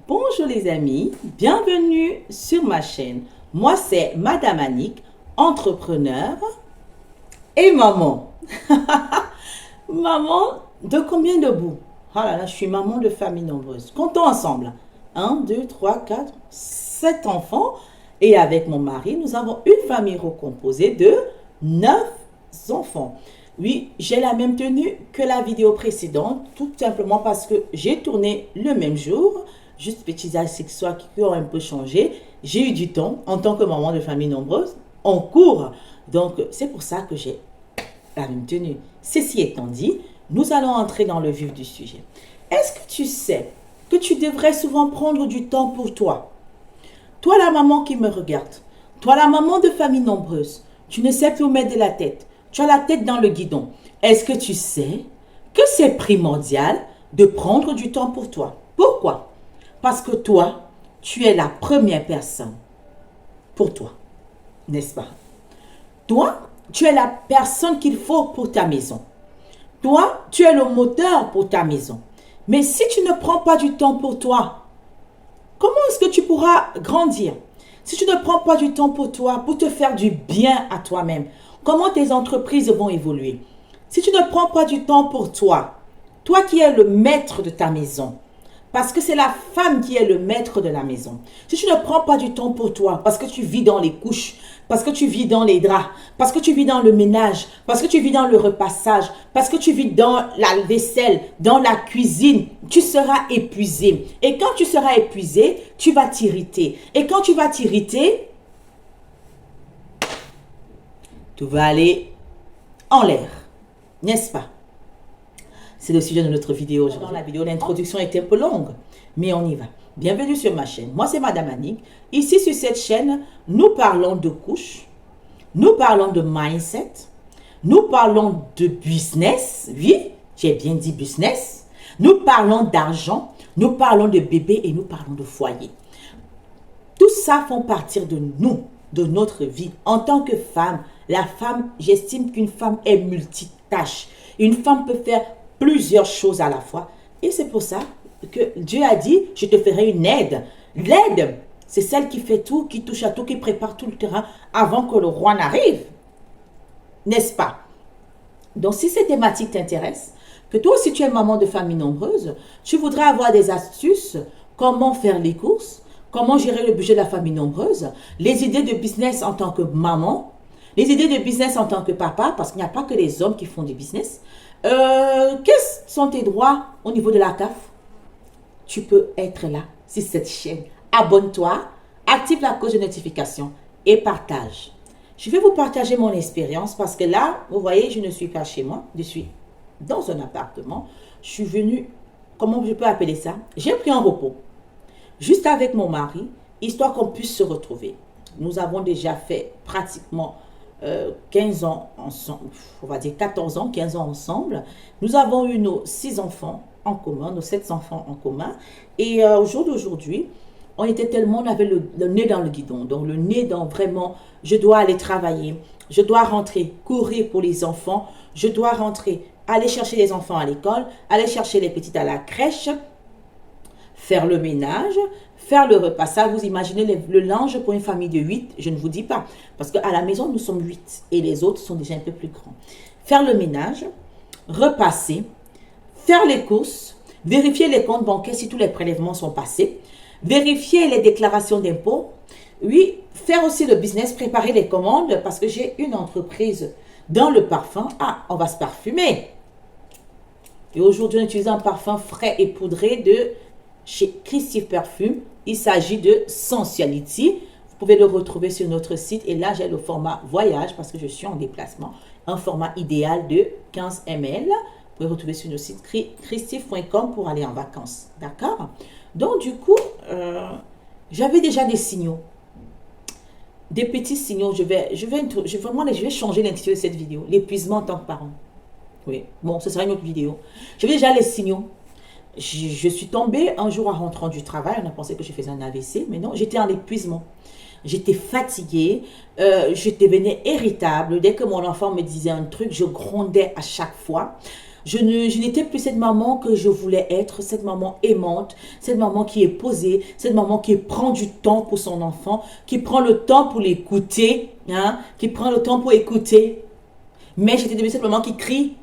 Bonjour les amis, bienvenue sur ma chaîne. Moi c'est Madame Annick, entrepreneur et maman. Maman de combien de bouts? Ah là là, je suis maman de famille nombreuse. Comptons ensemble. Un, 2, 3, 4, 7 enfants. Et avec mon mari, nous avons une famille recomposée de 9 enfants. Oui, j'ai la même tenue que la vidéo précédente, tout simplement parce que j'ai tourné le même jour. Juste petits accessoires qui ont un peu changé. J'ai eu du temps en tant que maman de famille nombreuse en cours. Donc, c'est pour ça que j'ai la même tenue. Ceci étant dit, nous allons entrer dans le vif du sujet. Est-ce que tu sais que tu devrais souvent prendre du temps pour toi? Toi, la maman qui me regarde, toi, la maman de famille nombreuse, tu ne sais plus où mettre de la tête. Tu as la tête dans le guidon. Est-ce que tu sais que c'est primordial de prendre du temps pour toi? Pourquoi? Parce que toi, tu es la première personne pour toi, n'est-ce pas? Toi, tu es la personne qu'il faut pour ta maison. Toi, tu es le moteur pour ta maison. Mais si tu ne prends pas du temps pour toi, comment est-ce que tu pourras grandir? Si tu ne prends pas du temps pour toi, pour te faire du bien à toi-même, comment tes entreprises vont évoluer? Si tu ne prends pas du temps pour toi, toi qui es le maître de ta maison, parce que c'est la femme qui est le maître de la maison. Si tu ne prends pas du temps pour toi, parce que tu vis dans les couches, parce que tu vis dans les draps, parce que tu vis dans le ménage, parce que tu vis dans le repassage, parce que tu vis dans la vaisselle, dans la cuisine, tu seras épuisé. Et quand tu seras épuisé, tu vas t'irriter. Et quand tu vas t'irriter, tout va aller en l'air, n'est-ce pas? C'est le sujet de notre vidéo. Dans la vidéo, l'introduction était un peu longue, mais on y va. Bienvenue sur ma chaîne. Moi, c'est Madame Annick. Ici, sur cette chaîne, nous parlons de couches, nous parlons de mindset, nous parlons de business. Oui, j'ai bien dit business. Nous parlons d'argent, nous parlons de bébé et nous parlons de foyer. Tout ça font partir de nous, de notre vie. En tant que femme, la femme, j'estime qu'une femme est multitâche. Une femme peut faire plusieurs choses à la fois. Et c'est pour ça que Dieu a dit, je te ferai une aide. L'aide, c'est celle qui fait tout, qui touche à tout, qui prépare tout le terrain avant que le roi n'arrive. N'est-ce pas? Donc, si ces thématiques t'intéressent, que toi aussi tu es maman de famille nombreuse, tu voudrais avoir des astuces, comment faire les courses, comment gérer le budget de la famille nombreuse, les idées de business en tant que maman, les idées de business en tant que papa, parce qu'il n'y a pas que les hommes qui font du business. Quels sont tes droits au niveau de la CAF? Tu peux être là, sur cette chaîne. Abonne-toi, active la cloche de notification et partage. Je vais vous partager mon expérience parce que là, vous voyez, je ne suis pas chez moi. Je suis dans un appartement. Je suis venue, comment je peux appeler ça? J'ai pris un repos, juste avec mon mari, histoire qu'on puisse se retrouver. Nous avons déjà fait pratiquement 15 ans ensemble, on va dire 14 ans, 15 ans ensemble. Nous avons eu nos 6 enfants en commun, nos 7 enfants en commun. Et au jour d'aujourd'hui, on était tellement, on avait le nez dans le guidon. Donc le nez dans vraiment, je dois aller travailler, je dois rentrer, courir pour les enfants, je dois rentrer, aller chercher les enfants à l'école, aller chercher les petites à la crèche, faire le ménage, faire le repas. Ça, vous imaginez le linge pour une famille de 8, je ne vous dis pas. Parce qu'à la maison, nous sommes 8 et les autres sont déjà un peu plus grands. Faire le ménage, repasser, faire les courses, vérifier les comptes bancaires si tous les prélèvements sont passés, vérifier les déclarations d'impôts. Oui, faire aussi le business, préparer les commandes parce que j'ai une entreprise dans le parfum. Ah, on va se parfumer. Et aujourd'hui, on utilise un parfum frais et poudré de chez Christophe Perfume. Il s'agit de Sensuality. Vous pouvez le retrouver sur notre site. Et là, j'ai le format voyage parce que je suis en déplacement. Un format idéal de 15 ml. Vous pouvez retrouver sur notre site christophe.com pour aller en vacances. D'accord? Donc, du coup, j'avais déjà des signaux. Des petits signaux. Je vais changer l'intitulé de cette vidéo. L'épuisement en tant que parent. Oui. Bon, ce sera une autre vidéo. J'avais déjà les signaux. Je suis tombée un jour en rentrant du travail, on a pensé que je faisais un AVC, mais non, j'étais en épuisement. J'étais fatiguée, je devenais irritable. Dès que mon enfant me disait un truc, je grondais à chaque fois. Je n'étais plus cette maman que je voulais être, cette maman aimante, cette maman qui est posée, cette maman qui prend du temps pour son enfant, qui prend le temps pour l'écouter, hein, qui prend le temps pour écouter. Mais j'étais devenue cette maman qui crie.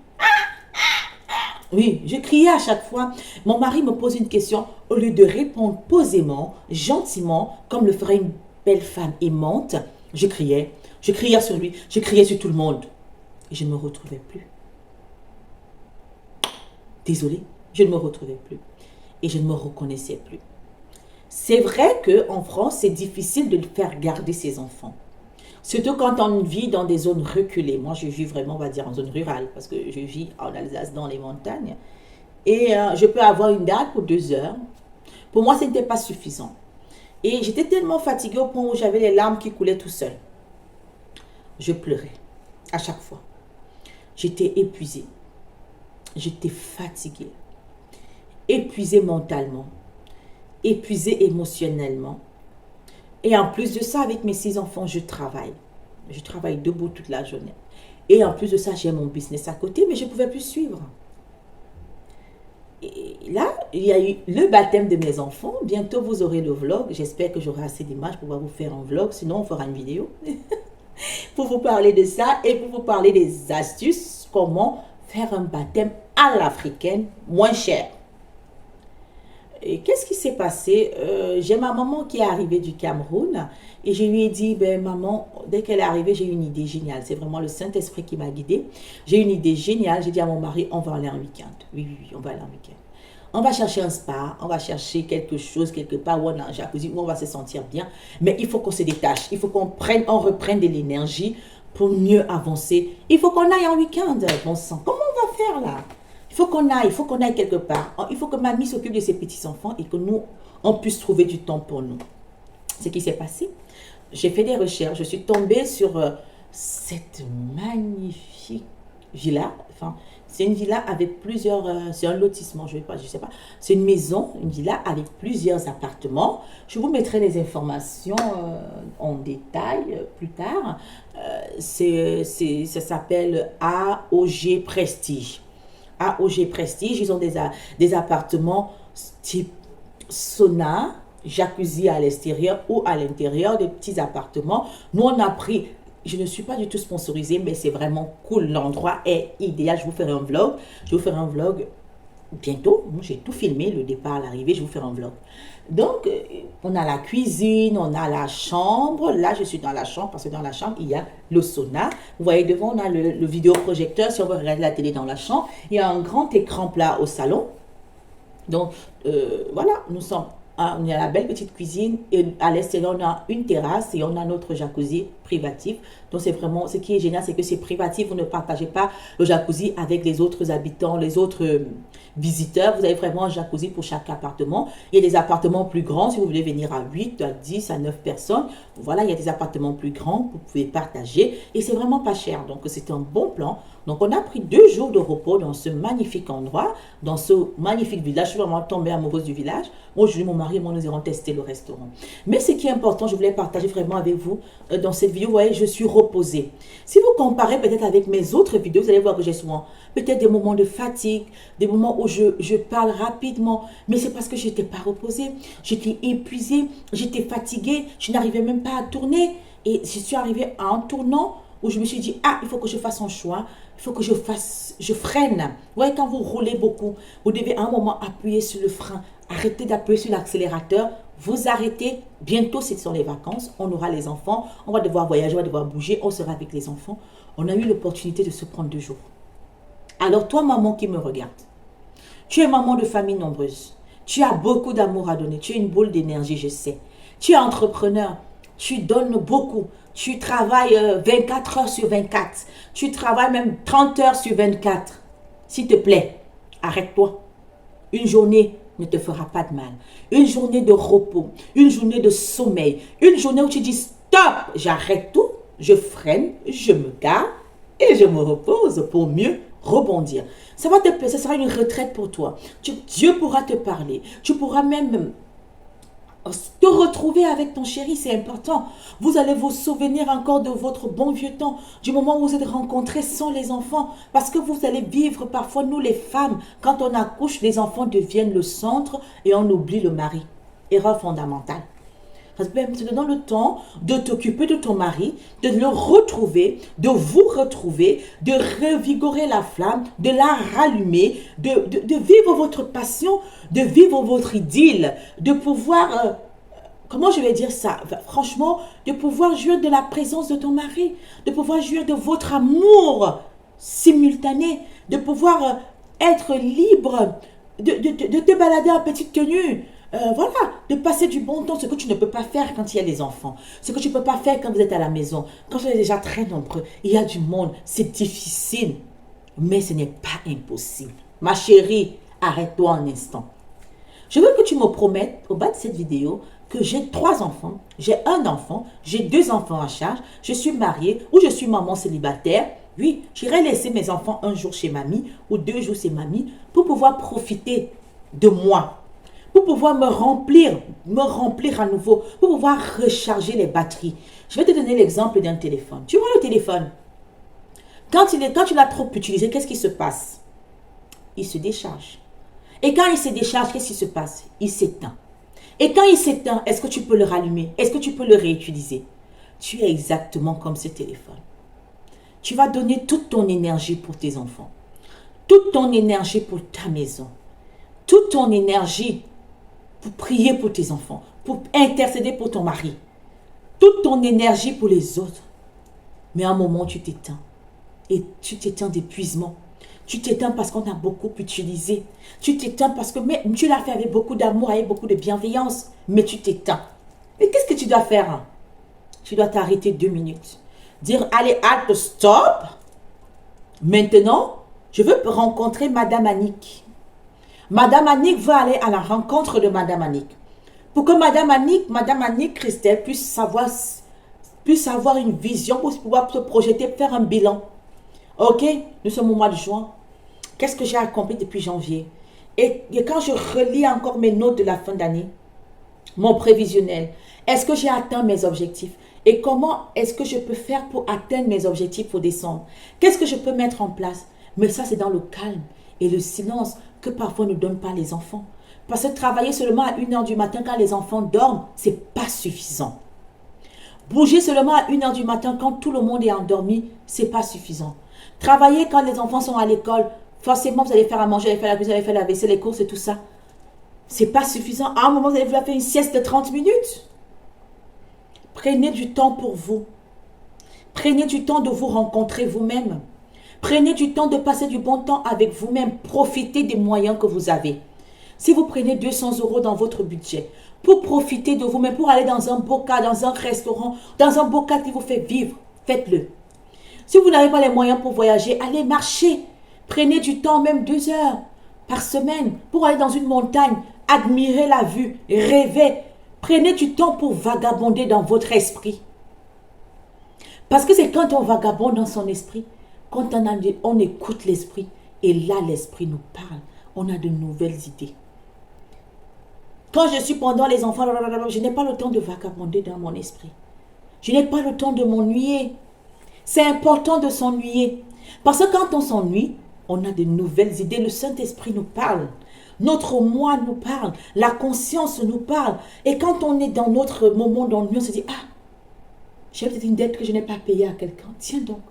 Oui, je criais à chaque fois. Mon mari me pose une question. Au lieu de répondre posément, gentiment, comme le ferait une belle femme aimante, je criais. Je criais sur lui, je criais sur tout le monde. Et je ne me retrouvais plus. Désolée, je ne me retrouvais plus. Et je ne me reconnaissais plus. C'est vrai qu'en France, c'est difficile de faire garder ses enfants. Surtout quand on vit dans des zones reculées. Moi, je vis vraiment, on va dire, en zone rurale, parce que je vis en Alsace, dans les montagnes. Et je peux avoir une date pour 2 heures. Pour moi, ce n'était pas suffisant. Et j'étais tellement fatiguée au point où j'avais les larmes qui coulaient tout seul. Je pleurais à chaque fois. J'étais épuisée. J'étais fatiguée. Épuisée mentalement. Épuisée émotionnellement. Et en plus de ça, avec mes 6 enfants, je travaille. Je travaille debout toute la journée. Et en plus de ça, j'ai mon business à côté, mais je ne pouvais plus suivre. Et là, il y a eu le baptême de mes enfants. Bientôt, vous aurez le vlog. J'espère que j'aurai assez d'images pour pouvoir vous faire un vlog. Sinon, on fera une vidéo pour vous parler de ça et pour vous parler des astuces. Comment faire un baptême à l'africaine moins cher. Et qu'est-ce qui s'est passé? J'ai ma maman qui est arrivée du Cameroun et je lui ai dit, ben maman, dès qu'elle est arrivée, j'ai une idée géniale. C'est vraiment le Saint-Esprit qui m'a guidée. J'ai une idée géniale. J'ai dit à mon mari, on va aller en week-end. Oui, on va aller en week-end. On va chercher un spa, on va chercher quelque chose, quelque part où on a un jacuzzi, où on va se sentir bien. Mais il faut qu'on se détache. Il faut qu'on reprenne de l'énergie pour mieux avancer. Il faut qu'on aille en week-end, bon sang. Comment on va faire là? Il faut qu'on aille quelque part. Il faut que mamie s'occupe de ses petits-enfants et que nous, on puisse trouver du temps pour nous. Ce qui s'est passé, j'ai fait des recherches. Je suis tombée sur cette magnifique villa. Enfin, c'est une villa avec plusieurs... c'est un lotissement, je sais pas. C'est une maison, une villa avec plusieurs appartements. Je vous mettrai les informations en détail plus tard. Ça s'appelle AOG Prestige. AOG Prestige, ils ont des appartements type sauna, jacuzzi à l'extérieur ou à l'intérieur, des petits appartements. Nous, on a pris, je ne suis pas du tout sponsorisée, mais c'est vraiment cool. L'endroit est idéal. Je vous ferai un vlog. Je vous ferai un vlog bientôt. J'ai tout filmé, le départ, l'arrivée, je vous ferai un vlog. Donc, on a la cuisine, on a la chambre. Là, je suis dans la chambre parce que dans la chambre, il y a le sauna. Vous voyez, devant, on a le vidéoprojecteur. Si on veut regarder la télé dans la chambre, il y a un grand écran plat au salon. Donc, voilà, on a la belle petite cuisine et à l'extérieur, on a une terrasse et on a notre jacuzzi privatif. Donc, c'est vraiment, ce qui est génial, c'est que c'est privatif. Vous ne partagez pas le jacuzzi avec les autres habitants, les autres visiteurs. Vous avez vraiment un jacuzzi pour chaque appartement. Il y a des appartements plus grands si vous voulez venir à 8, à 10, à 9 personnes. Voilà, il y a des appartements plus grands que vous pouvez partager et c'est vraiment pas cher. Donc, c'est un bon plan. Donc, on a pris 2 jours de repos dans ce magnifique endroit, dans ce magnifique village. Je suis vraiment tombée amoureuse du village. Aujourd'hui, mon mari et moi, nous irons tester le restaurant. Mais ce qui est important, je voulais partager vraiment avec vous dans cette vidéo. Vous voyez, je suis reposée. Si vous comparez peut-être avec mes autres vidéos, vous allez voir que j'ai souvent peut-être des moments de fatigue, des moments où je parle rapidement. Mais c'est parce que je n'étais pas reposée. J'étais épuisée, j'étais fatiguée. Je n'arrivais même pas à tourner. Et je suis arrivée à un tournant où je me suis dit, il faut que je fasse un choix, il faut que je freine. Vous voyez, quand vous roulez beaucoup, vous devez à un moment appuyer sur le frein, arrêter d'appuyer sur l'accélérateur, vous arrêtez. Bientôt, ce sont les vacances, on aura les enfants, on va devoir voyager, on va devoir bouger, on sera avec les enfants. On a eu l'opportunité de se prendre 2 jours. Alors toi, maman qui me regarde, tu es maman de famille nombreuse, tu as beaucoup d'amour à donner, tu es une boule d'énergie, je sais. Tu es entrepreneur, tu donnes beaucoup. Tu travailles 24 heures sur 24. Tu travailles même 30 heures sur 24. S'il te plaît, arrête-toi. Une journée ne te fera pas de mal. Une journée de repos, une journée de sommeil, une journée où tu dis stop, j'arrête tout, je freine, je me gare et je me repose pour mieux rebondir. Ça sera une retraite pour toi. Dieu pourra te parler. Tu pourras même te retrouver avec ton chéri, c'est important. Vous allez vous souvenir encore de votre bon vieux temps, du moment où vous êtes rencontrés sans les enfants. Parce que vous allez vivre parfois, nous les femmes, quand on accouche, les enfants deviennent le centre et on oublie le mari. Erreur fondamentale. Parce que te donnant le temps de t'occuper de ton mari, de le retrouver, de vous retrouver, de revigorer la flamme, de la rallumer, de vivre votre passion, de vivre votre idylle, de pouvoir, comment je vais dire ça, franchement, de pouvoir jouir de la présence de ton mari, de pouvoir jouir de votre amour simultané, de pouvoir être libre, de te balader en petite tenue, voilà, de passer du bon temps, ce que tu ne peux pas faire quand il y a des enfants, ce que tu ne peux pas faire quand vous êtes à la maison, quand vous êtes déjà très nombreux, il y a du monde, c'est difficile, mais ce n'est pas impossible. Ma chérie, arrête-toi un instant. Je veux que tu me promettes, au bas de cette vidéo, que j'ai 3 enfants, j'ai un enfant, j'ai 2 enfants à charge, je suis mariée ou je suis maman célibataire. Oui, j'irai laisser mes enfants un jour chez mamie ou 2 jours chez mamie pour pouvoir profiter de moi, pour pouvoir me remplir à nouveau, pour pouvoir recharger les batteries. Je vais te donner l'exemple d'un téléphone. Tu vois le téléphone, quand tu l'as trop utilisé, qu'est-ce qui se passe? Il se décharge. Et quand il se décharge, qu'est-ce qui se passe? Il s'éteint. Et quand il s'éteint, est-ce que tu peux le rallumer? Est-ce que tu peux le réutiliser? Tu es exactement comme ce téléphone. Tu vas donner toute ton énergie pour tes enfants, toute ton énergie pour ta maison, toute ton énergie pour prier pour tes enfants, pour intercéder pour ton mari, toute ton énergie pour les autres. Mais à un moment, tu t'éteins. Et tu t'éteins d'épuisement. Tu t'éteins parce qu'on a beaucoup utilisé. Tu t'éteins parce que tu l'as fait avec beaucoup d'amour, avec beaucoup de bienveillance. Mais tu t'éteins. Et qu'est-ce que tu dois faire? Tu dois t'arrêter 2 minutes. Dire, allez, halte, stop. Maintenant, je veux rencontrer Madame Annick. Madame Annick va aller à la rencontre de Madame Annick. Pour que Madame Annick Christelle puisse avoir une vision, pour pouvoir se projeter, faire un bilan. Ok, nous sommes au mois de juin. Qu'est-ce que j'ai accompli depuis janvier? Et quand je relis encore mes notes de la fin d'année, mon prévisionnel, est-ce que j'ai atteint mes objectifs? Et comment est-ce que je peux faire pour atteindre mes objectifs pour décembre? Qu'est-ce que je peux mettre en place? Mais ça, c'est dans le calme et le silence que parfois ne donnent pas les enfants. Parce que travailler seulement à 1h du matin quand les enfants dorment, ce n'est pas suffisant. Bouger seulement à 1h du matin quand tout le monde est endormi, ce n'est pas suffisant. Travailler quand les enfants sont à l'école, forcément vous allez faire à manger, vous allez faire la cuisine, vous allez faire la vaisselle, les courses et tout ça. Ce n'est pas suffisant. À un moment, vous allez faire une sieste de 30 minutes. Prenez du temps pour vous. Prenez du temps de vous rencontrer vous-même. Prenez du temps de passer du bon temps avec vous-même. Profitez des moyens que vous avez. Si vous prenez 200 € dans votre budget pour profiter de vous-même, pour aller dans un beau cadre, dans un restaurant, dans un beau cadre qui vous fait vivre, faites-le. Si vous n'avez pas les moyens pour voyager, allez marcher. Prenez du temps, même 2 heures par semaine, pour aller dans une montagne, admirer la vue, rêver. Prenez du temps pour vagabonder dans votre esprit. Parce que c'est quand on vagabonde dans son esprit, quand on écoute l'esprit, et là l'esprit nous parle, on a de nouvelles idées. Quand je suis pendant les enfants, je n'ai pas le temps de vagabonder dans mon esprit. Je n'ai pas le temps de m'ennuyer. C'est important de s'ennuyer. Parce que quand on s'ennuie, on a de nouvelles idées. Le Saint-Esprit nous parle. Notre moi nous parle. La conscience nous parle. Et quand on est dans notre moment d'ennui, on se dit, ah, j'ai peut-être une dette que je n'ai pas payée à quelqu'un. Tiens donc,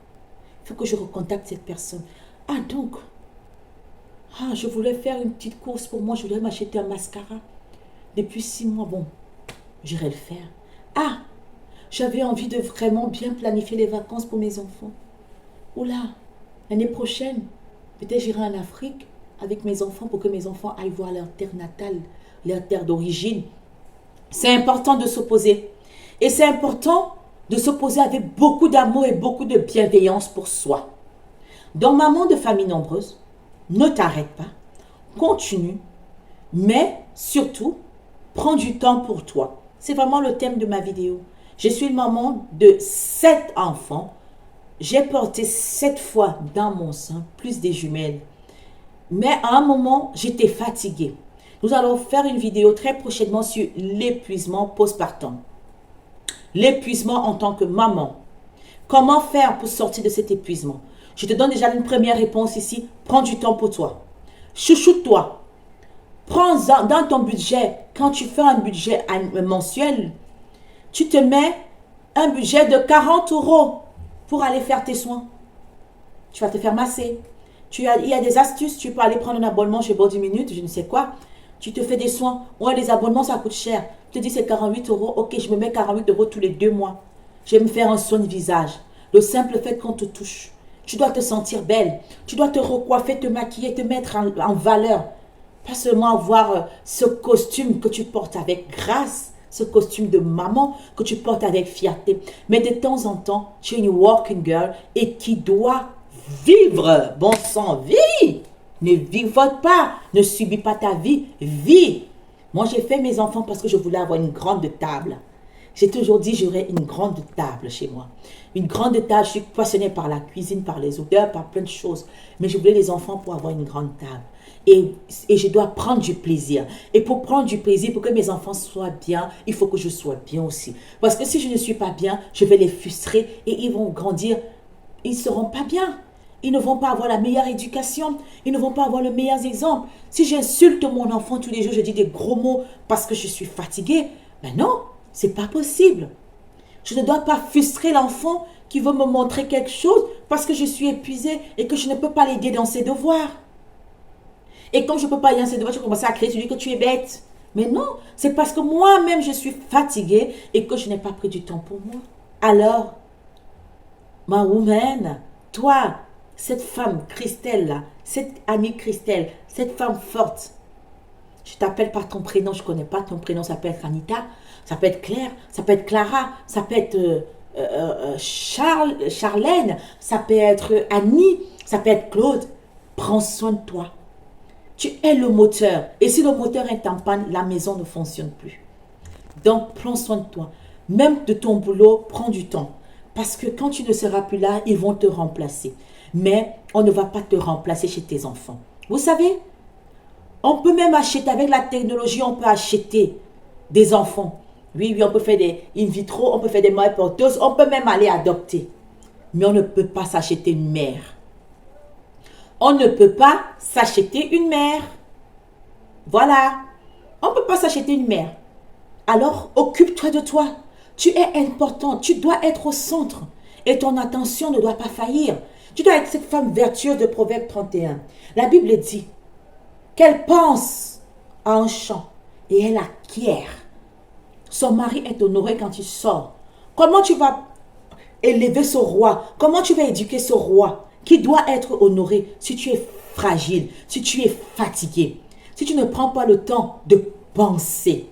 il faut que je recontacte cette personne. Ah donc, je voulais faire une petite course pour moi. Je voulais m'acheter un mascara. Depuis 6 mois, bon, j'irai le faire. Ah, j'avais envie de vraiment bien planifier les vacances pour mes enfants. Oula, l'année prochaine, peut-être j'irai en Afrique avec mes enfants pour que mes enfants aillent voir leur terre natale, leur terre d'origine. C'est important de s'opposer. Et c'est important de s'opposer avec beaucoup d'amour et beaucoup de bienveillance pour soi. Dans Maman de famille nombreuse, ne t'arrête pas, continue, mais surtout, prends du temps pour toi. C'est vraiment le thème de ma vidéo. Je suis une maman de 7 enfants. J'ai porté 7 fois dans mon sein, plus des jumelles. Mais à un moment, j'étais fatiguée. Nous allons faire une vidéo très prochainement sur l'épuisement postpartum. L'épuisement en tant que maman. Comment faire pour sortir de cet épuisement? Je te donne déjà une première réponse ici. Prends du temps pour toi. Chouchoute-toi. Prends dans ton budget, quand tu fais un budget mensuel, tu te mets un budget de 40 € pour aller faire tes soins. Tu vas te faire masser. Il y a des astuces. Tu peux aller prendre un abonnement chez Body Minute, je ne sais quoi. Tu te fais des soins. Ouais, les abonnements, ça coûte cher. Je te dis, c'est 48 €. Ok, je me mets 48 € tous les 2 mois. Je vais me faire un soin de visage. Le simple fait qu'on te touche. Tu dois te sentir belle. Tu dois te recoiffer, te maquiller, te mettre en valeur. Pas seulement avoir ce costume que tu portes avec grâce, ce costume de maman que tu portes avec fierté. Mais de temps en temps, tu es une working girl et qui doit vivre. Bon sang, vis! Ne vivote pas, ne subis pas ta vie, vis! Moi, j'ai fait mes enfants parce que je voulais avoir une grande table. J'ai toujours dit j'aurais une grande table chez moi. Une grande table, je suis passionnée par la cuisine, par les odeurs, par plein de choses. Mais je voulais les enfants pour avoir une grande table. Et je dois prendre du plaisir. Et pour prendre du plaisir, pour que mes enfants soient bien, il faut que je sois bien aussi. Parce que si je ne suis pas bien, je vais les frustrer et ils vont grandir. Ils ne seront pas bien. Ils ne vont pas avoir la meilleure éducation. Ils ne vont pas avoir le meilleur exemple. Si j'insulte mon enfant tous les jours, je dis des gros mots parce que je suis fatiguée. Ben non, c'est pas possible. Je ne dois pas frustrer l'enfant qui veut me montrer quelque chose parce que je suis épuisée et que je ne peux pas l'aider dans ses devoirs. Et comme je ne peux pas aider dans ses devoirs, je commence à crier sur lui que tu es bête. Mais non, c'est parce que moi-même je suis fatiguée et que je n'ai pas pris du temps pour moi. Alors, ma woman, toi, cette femme Christelle là, cette amie Christelle, cette femme forte, je t'appelle par ton prénom, je ne connais pas ton prénom, ça peut être Anita, ça peut être Claire, ça peut être Clara, ça peut être Charlène, ça peut être Annie, ça peut être Claude. Prends soin de toi. Tu es le moteur. Et si le moteur est en panne, la maison ne fonctionne plus. Donc, prends soin de toi. Même de ton boulot, prends du temps. Parce que quand tu ne seras plus là, ils vont te remplacer. Mais on ne va pas te remplacer chez tes enfants. Vous savez, on peut même acheter, avec la technologie, on peut acheter des enfants. Oui, on peut faire des in vitro, on peut faire des mères porteuses, on peut même aller adopter. Mais on ne peut pas s'acheter une mère. On ne peut pas s'acheter une mère. Voilà. On ne peut pas s'acheter une mère. Alors, occupe-toi de toi. Tu es important. Tu dois être au centre. Et ton attention ne doit pas faillir. Tu dois être cette femme vertueuse de Proverbe 31. La Bible dit qu'elle pense à un champ et elle acquiert. Son mari est honoré quand il sort. Comment tu vas élever ce roi? Comment tu vas éduquer ce roi qui doit être honoré si tu es fragile, si tu es fatigué, si tu ne prends pas le temps de penser?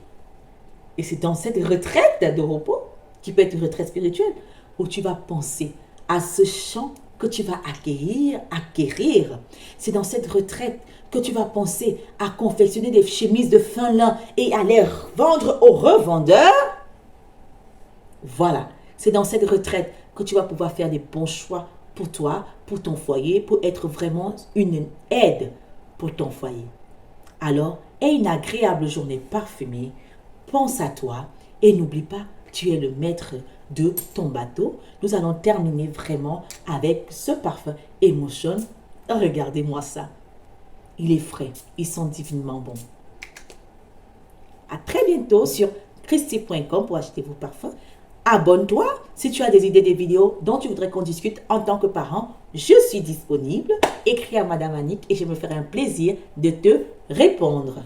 Et c'est dans cette retraite de repos, qui peut être une retraite spirituelle, où tu vas penser à ce champ que tu vas acquérir. C'est dans cette retraite que tu vas penser à confectionner des chemises de fin lin et à les vendre aux revendeurs. Voilà, c'est dans cette retraite que tu vas pouvoir faire des bons choix pour toi, pour ton foyer, pour être vraiment une aide pour ton foyer. Alors, aie une agréable journée parfumée, pense à toi et n'oublie pas, tu es le maître de ton bateau. Nous allons terminer vraiment avec ce parfum Emotion. Regardez-moi ça. Il est frais, il sent divinement bon. À très bientôt sur christy.com pour acheter vos parfums. Abonne-toi si tu as des idées, des vidéos dont tu voudrais qu'on discute en tant que parent. Je suis disponible. Écris à Madame Annick et je me ferai un plaisir de te répondre.